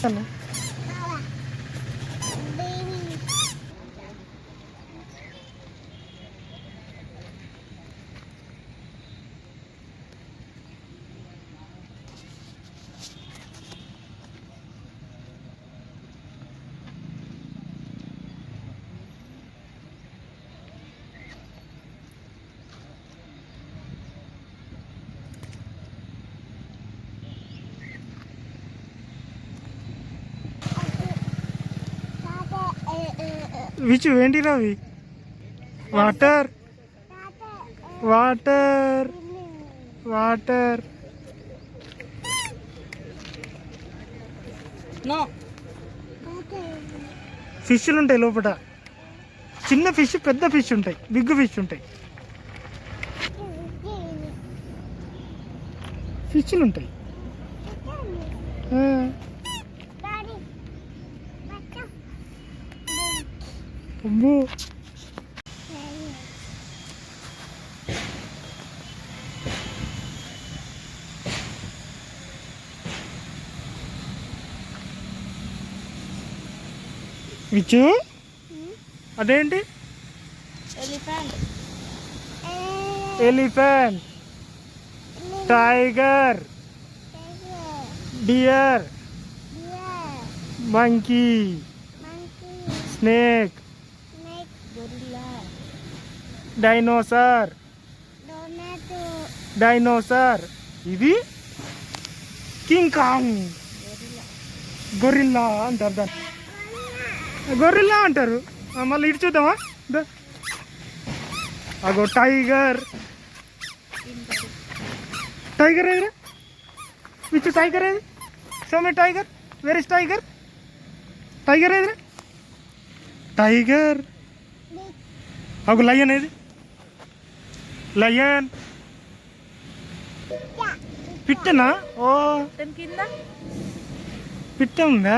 చేస్తాను. విచు ఏంటి రవి? Water water water. ఫిష్లు ఉంటాయి లోపల, చిన్న ఫిష్ పెద్ద ఫిష్ ఉంటాయి, బిగ్ ఫిష్ ఉంటాయి, ఫిష్లు ఉంటాయి. అబ్బో విచ్చు అదేంటి? Elephant, tiger, deer, monkey, snake, dinosaur, dinosaur. ఇది కింగ్ కాంగ్, గొరిల్లా అంటారు దాన్ని, గొరిల్లా అంటారు. మళ్ళీ ఇటు చూద్దామా? అగో టైగర్, టైగర్ ఏది? విచ్ టైగర్ ఏది? Show me tiger. Where is tiger? Tiger ఏది? టైగర్. అగో లయన్ ఏది? లయన్. పిట్టనా? ఓ పిట్ట ఉందా?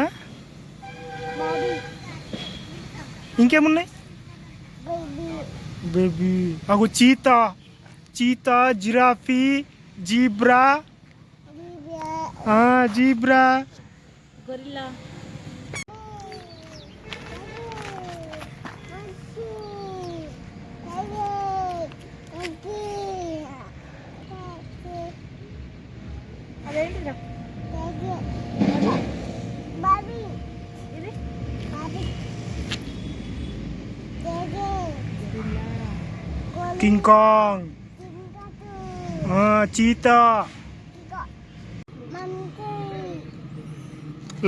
ఇంకేమున్నాయి? బేబీ. అగో cheetah, cheetah, giraffe, zebra, zebra, gorilla. అదేంటిరా? King Kong, cheetah,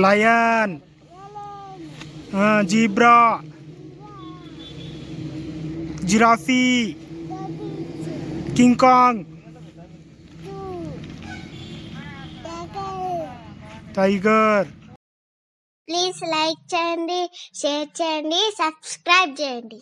lion, zebra, giraffe, King Kong, tiger. Please like చేయండి, షేర్ చేయండి, సబ్స్క్రైబ్ చేయండి.